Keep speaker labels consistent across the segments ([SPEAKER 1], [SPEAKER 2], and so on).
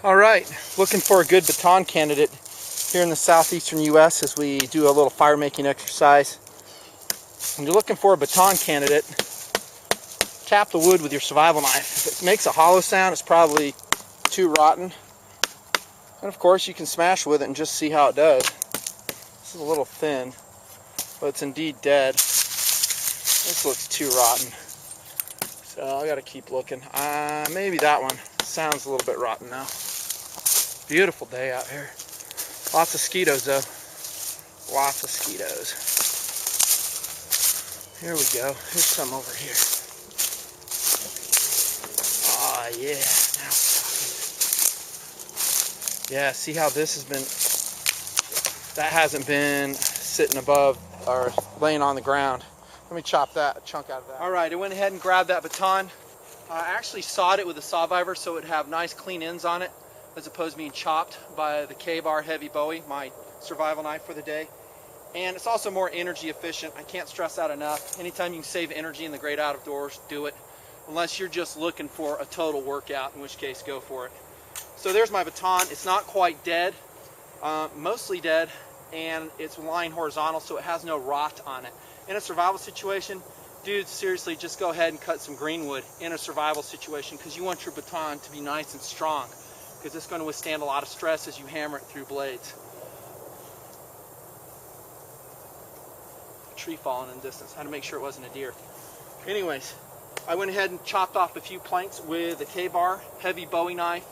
[SPEAKER 1] All right, looking for a good baton candidate here in the southeastern U.S. as we do a little fire making exercise. When you're looking for a baton candidate, tap the wood with your survival knife. If it makes a hollow sound, it's probably too rotten. And of course, you can smash with it and just see how it does. This is a little thin, but it's indeed dead. This looks too rotten. So I gotta keep looking. Maybe that one sounds a little bit rotten now. Beautiful day out here. Lots of mosquitoes though. Lots of mosquitoes. Here we go. Here's some over here. Ah, yeah. Now we're talking. Yeah, see how this has been. That hasn't been sitting above or laying on the ground. Let me chop that chunk out of that. All right, I went ahead and grabbed that baton. I actually sawed it with a Sawvivor so it would have nice clean ends on it, as opposed to being chopped by the KaBar Heavy Bowie, my survival knife for the day. And it's also more energy efficient. I can't stress that enough. Anytime you can save energy in the great outdoors, do it. Unless you're just looking for a total workout, in which case go for it. So there's my baton. It's not quite dead, mostly dead, and it's lying horizontal, so it has no rot on it. In a survival situation, dude, seriously, just go ahead and cut some greenwood in a survival situation, because you want your baton to be nice and strong, because it's going to withstand a lot of stress as you hammer it through blades. A tree falling in the distance. I had to make sure it wasn't a deer. Anyways, I went ahead and chopped off a few planks with the KaBar Heavy Bowie knife.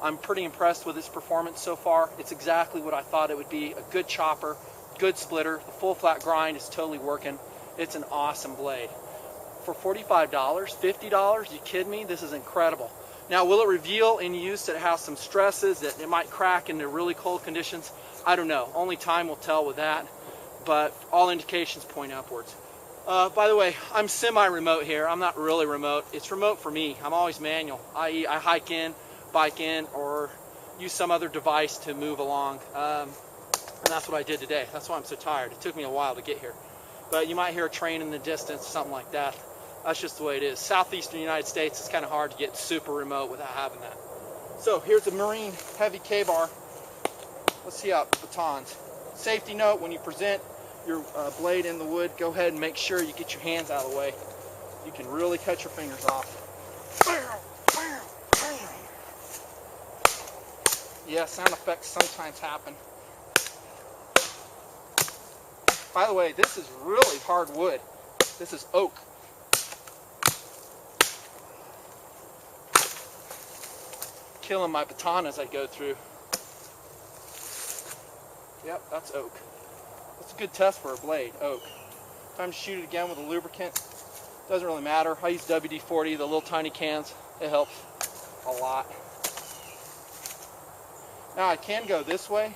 [SPEAKER 1] I'm pretty impressed with its performance so far. It's exactly what I thought it would be. A good chopper, good splitter. The full flat grind is totally working. It's an awesome blade. For $45, $50, you kidding me? This is incredible. Now, will it reveal in use that it has some stresses, that it might crack in the really cold conditions? I don't know. Only time will tell with that, but all indications point upwards. By the way, I'm semi-remote here. I'm not really remote. It's remote for me. I'm always manual, i.e. I hike in, bike in, or use some other device to move along. And that's what I did today. That's why I'm so tired. It took me a while to get here. But you might hear a train in the distance, something like that. That's just the way it is. Southeastern United States, it's kind of hard to get super remote without having that. So here's a Marine Heavy KaBar. Let's see how batons. Safety note, when you present your blade in the wood, go ahead and make sure you get your hands out of the way. You can really cut your fingers off. Yeah, sound effects sometimes happen. By the way, this is really hard wood. This is oak. Killing my baton as I go through. Yep, that's oak. That's a good test for a blade, oak. Time to shoot it again with a lubricant. Doesn't really matter. I use WD-40, the little tiny cans. It helps a lot. Now I can go this way,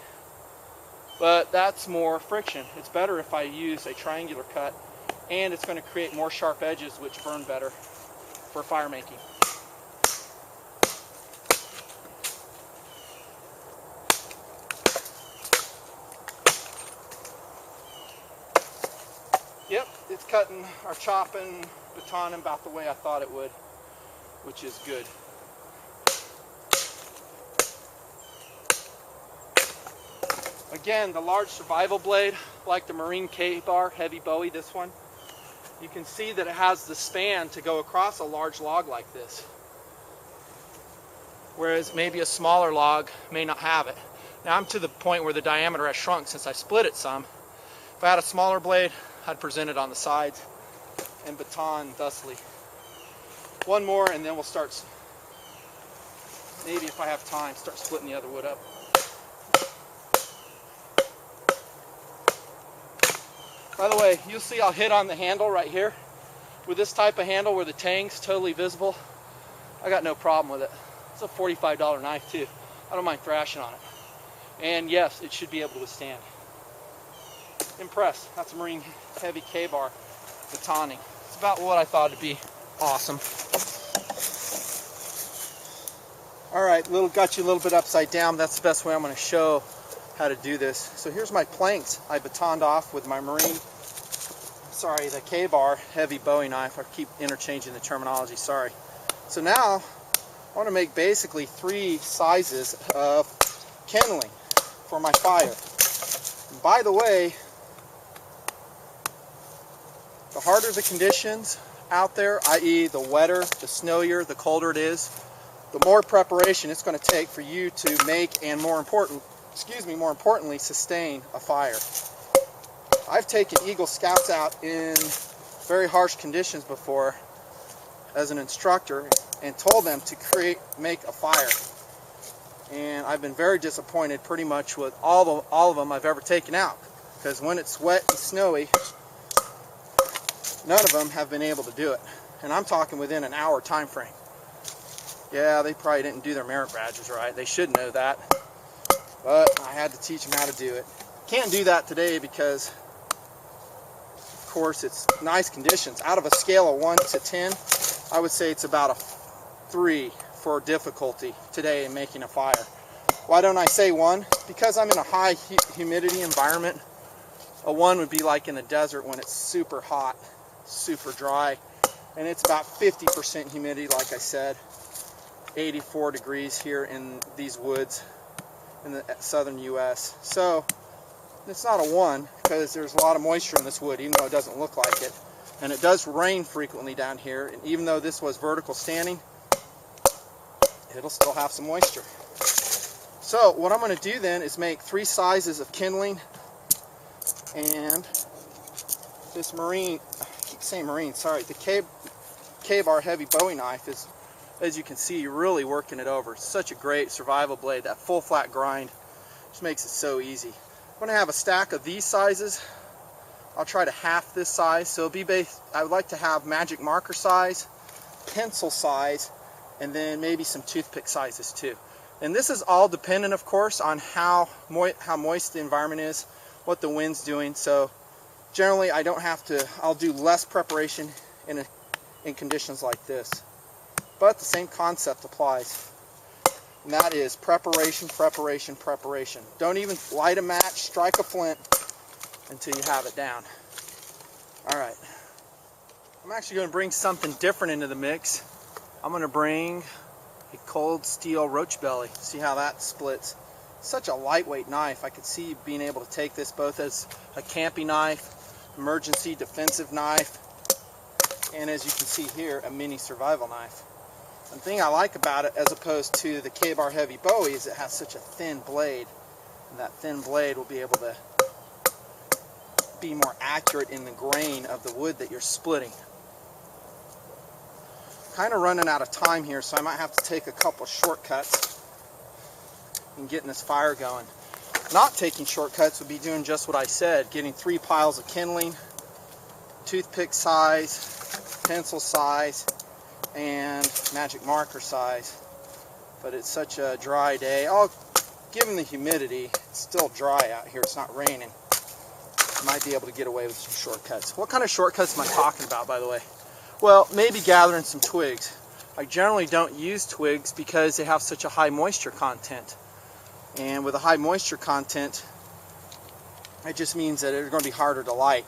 [SPEAKER 1] but that's more friction. It's better if I use a triangular cut, and it's going to create more sharp edges, which burn better for fire making. Yep, it's cutting or chopping, batoning about the way I thought it would, which is good. Again, the large survival blade, like the Marine KaBar Heavy Bowie, this one, you can see that it has the span to go across a large log like this. Whereas maybe a smaller log may not have it. Now I'm to the point where the diameter has shrunk since I split it some. If I had a smaller blade, I'd present it on the sides and baton thusly. One more and then we'll start, maybe if I have time, start splitting the other wood up. By the way, you'll see I'll hit on the handle right here. With this type of handle where the tang's totally visible, I got no problem with it. It's a $45 knife too. I don't mind thrashing on it. And yes, it should be able to withstand. Impressed. That's a Marine Heavy KaBar Batoning. It's about what I thought it'd be. Awesome. Alright, got you a little bit upside down. That's the best way I'm going to show how to do this. So here's my planks I batoned off with my the KaBar Heavy Bowie knife. I keep interchanging the terminology, sorry. So now I want to make basically 3 sizes of kindling for my fire. And by the way, the harder the conditions out there, i.e. the wetter, the snowier, the colder it is, the more preparation it's going to take for you to make and more importantly, sustain a fire. I've taken Eagle Scouts out in very harsh conditions before as an instructor and told them to make a fire. And I've been very disappointed pretty much with all of them I've ever taken out, because when it's wet and snowy, none of them have been able to do it. And I'm talking within an hour time frame. Yeah, they probably didn't do their merit badges right. They should know that. But I had to teach them how to do it. Can't do that today because, of course, it's nice conditions. Out of a scale of 1 to 10, I would say it's about a 3 for difficulty today in making a fire. Why don't I say 1? Because I'm in a high humidity environment. A 1 would be like in the desert when it's super hot, super dry, and it's about 50% humidity, like I said. 84 degrees here in these woods in the southern U.S. So it's not a 1 because there's a lot of moisture in this wood, even though it doesn't look like it. And it does rain frequently down here, and even though this was vertical standing, it'll still have some moisture. So what I'm going to do then is make 3 sizes of kindling, and this marine, I keep saying marine, sorry, the KaBar heavy Bowie knife is, as you can see, really working it over. It's such a great survival blade. That full flat grind just makes it so easy. I'm going to have a stack of these sizes. I'll try to half this size, so it'll be I would like to have magic marker size, pencil size, and then maybe some toothpick sizes too. And this is all dependent, of course, on how moist the environment is, what the wind's doing. So generally I don't have to, I'll do less preparation in conditions like this. But the same concept applies. And that is preparation, preparation, preparation. Don't even light a match, strike a flint until you have it down. Alright. I'm actually going to bring something different into the mix. I'm going to bring a cold steel roach belly. See how that splits. Such a lightweight knife. I could see being able to take this both as a camping knife, emergency defensive knife, and as you can see here, a mini survival knife. One thing I like about it, as opposed to the KaBar Heavy Bowie, is it has such a thin blade. And that thin blade will be able to be more accurate in the grain of the wood that you're splitting. Kind of running out of time here, so I might have to take a couple shortcuts in getting this fire going. Not taking shortcuts would be doing just what I said, getting 3 piles of kindling, toothpick size, pencil size, and magic marker size. But it's such a dry day. Given the humidity, it's still dry out here. It's not raining. I might be able to get away with some shortcuts. What kind of shortcuts am I talking about, by the way? Well, maybe gathering some twigs. I generally don't use twigs because they have such a high moisture content. And with a high moisture content, it just means that it's going to be harder to light.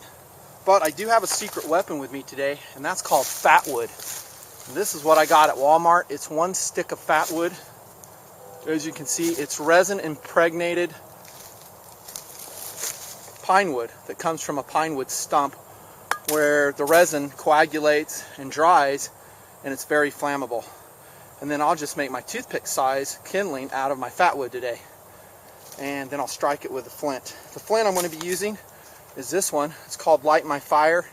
[SPEAKER 1] But I do have a secret weapon with me today, and that's called fatwood. And this is what I got at Walmart. It's 1 stick of fatwood. As you can see, it's resin impregnated pine wood that comes from a pine wood stump, where the resin coagulates and dries, and it's very flammable. And then I'll just make my toothpick size kindling out of my fatwood today, and then I'll strike it with a flint. The flint I'm going to be using is this one. It's called Light My Fire.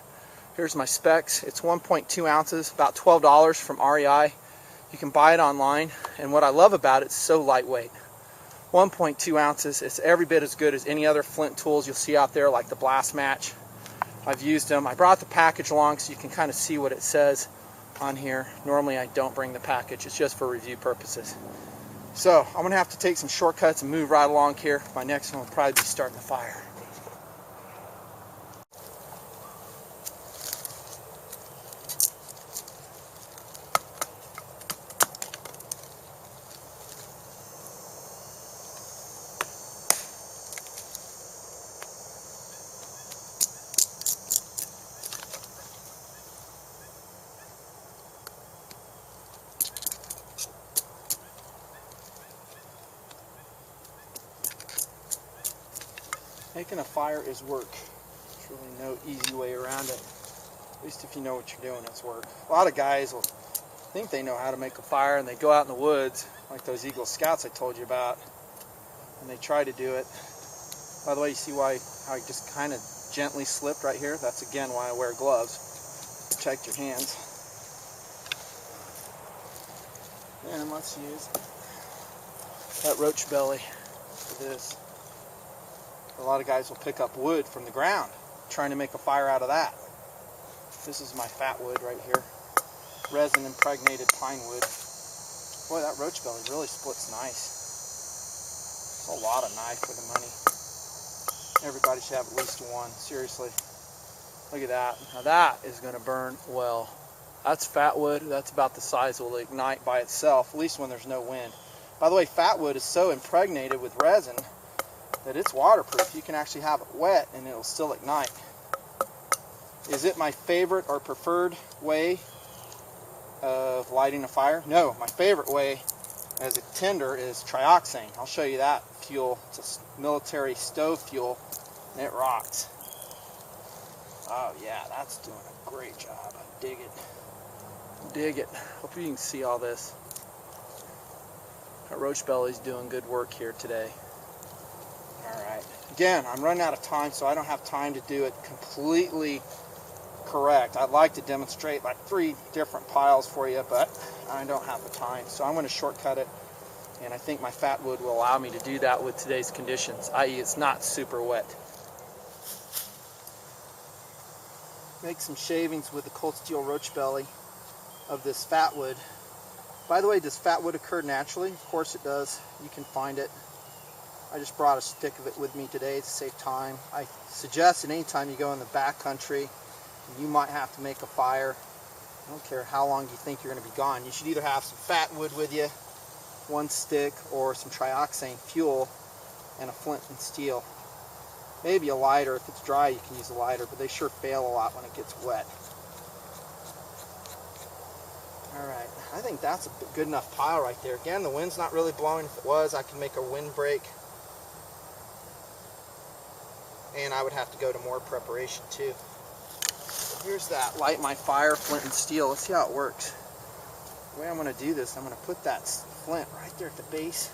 [SPEAKER 1] Here's my specs. It's 1.2 ounces, about $12 from REI. You can buy it online, and what I love about it, it's so lightweight. 1.2 ounces. It's every bit as good as any other flint tools you'll see out there, like the blast match. I've used them. I brought the package along so you can kind of see what it says on here. Normally I don't bring the package. It's just for review purposes. So I'm going to have to take some shortcuts and move right along here. My next one will probably be starting the fire. Making a fire is work. There's really no easy way around it. At least if you know what you're doing, it's work. A lot of guys will think they know how to make a fire and they go out in the woods, like those Eagle Scouts I told you about, and they try to do it. By the way, you see how I just kind of gently slipped right here? That's again why I wear gloves. Protect your hands. And let's use that roach belly for this. A lot of guys will pick up wood from the ground, trying to make a fire out of that. This is my fat wood right here. Resin impregnated pine wood. Boy, that roach belly really splits nice. It's a lot of knife for the money. Everybody should have at least one, seriously. Look at that. Now that is going to burn well. That's fat wood. That's about the size it will ignite by itself, at least when there's no wind. By the way, fat wood is so impregnated with resin that it's waterproof. You can actually have it wet and it'll still ignite. Is it my favorite or preferred way of lighting a fire? No, my favorite way as a tinder is trioxane. I'll show you that fuel. It's a military stove fuel and it rocks. Oh yeah, that's doing a great job. Dig it. Dig it. Hope you can see all this. That roach belly's doing good work here today. Alright. Again, I'm running out of time, so I don't have time to do it completely correct. I'd like to demonstrate like 3 different piles for you, but I don't have the time. So I'm going to shortcut it, and I think my fat wood will allow me to do that with today's conditions, i.e. it's not super wet. Make some shavings with the cold steel roach belly of this fat wood. By the way, does fat wood occur naturally? Of course it does. You can find it. I just brought a stick of it with me today to save time. I suggest that anytime you go in the back country, you might have to make a fire. I don't care how long you think you're going to be gone. You should either have some fat wood with you, 1 stick, or some trioxane fuel, and a flint and steel. Maybe a lighter. If it's dry, you can use a lighter, but they sure fail a lot when it gets wet. Alright, I think that's a good enough pile right there. Again, the wind's not really blowing. If it was, I could make a windbreak. And I would have to go to more preparation too. Here's that. Light my fire, flint and steel. Let's see how it works. The way I'm going to do this, I'm going to put that flint right there at the base.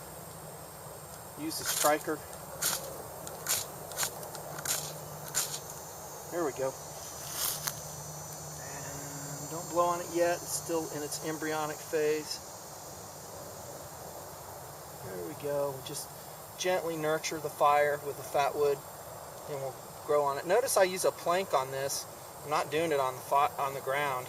[SPEAKER 1] Use the striker. There we go. And don't blow on it yet. It's still in its embryonic phase. There we go. Just gently nurture the fire with the fat wood, and we'll grow on it. Notice I use a plank on this. I'm not doing it on the ground.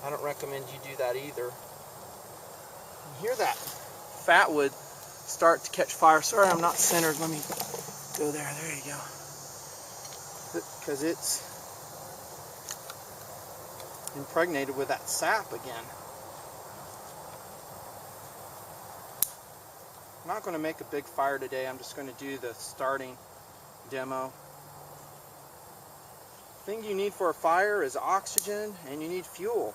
[SPEAKER 1] I don't recommend you do that either. You hear that fat wood start to catch fire. Sorry, I'm not centered. Let me go there. There you go. Because it's impregnated with that sap again. I'm not going to make a big fire today. I'm just going to do the starting demo. The thing you need for a fire is oxygen, and you need fuel.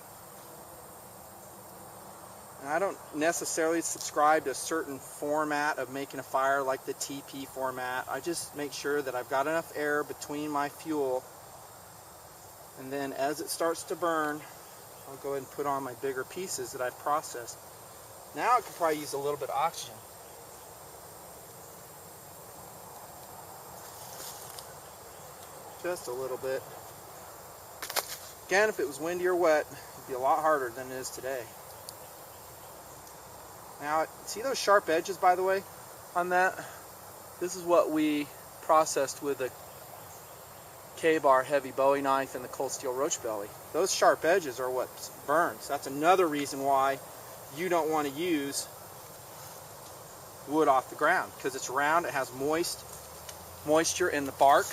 [SPEAKER 1] And I don't necessarily subscribe to a certain format of making a fire like the TP format. I just make sure that I've got enough air between my fuel, and then as it starts to burn, I'll go ahead and put on my bigger pieces that I've processed. Now I could probably use a little bit of oxygen. Just a little bit. Again, if it was windy or wet, it'd be a lot harder than it is today. Now, see those sharp edges, by the way, on that? This is what we processed with the KaBar heavy Bowie knife and the cold steel roach belly. Those sharp edges are what burns. That's another reason why you don't want to use wood off the ground, because it's round, it has moisture in the bark.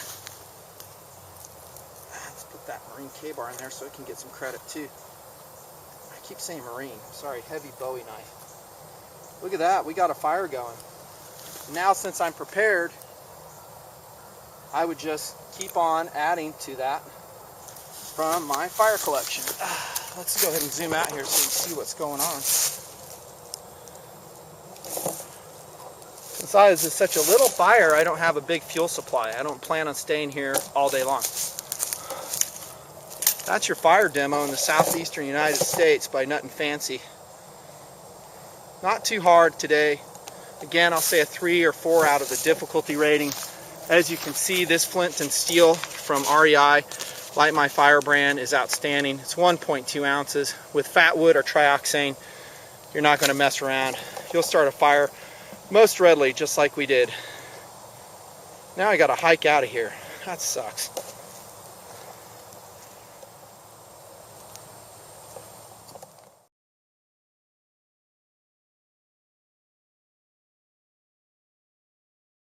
[SPEAKER 1] Let's put that marine KaBar in there so it can get some credit too. I keep saying marine, sorry, heavy Bowie knife. Look at that, we got a fire going. Now since I'm prepared, I would just keep on adding to that from my fire collection. Let's go ahead and zoom out here so you can see what's going on. Since size is such a little fire, I don't have a big fuel supply. I don't plan on staying here all day long. That's your fire demo in the Southeastern United States by Nutnfancy. Not too hard today. Again, I'll say a 3 or 4 out of the difficulty rating. As you can see, this flint and steel from REI, Light My Fire brand, is outstanding. It's 1.2 ounces. With fatwood or trioxane, you're not going to mess around. You'll start a fire most readily, just like we did. Now I got to hike out of here. That sucks.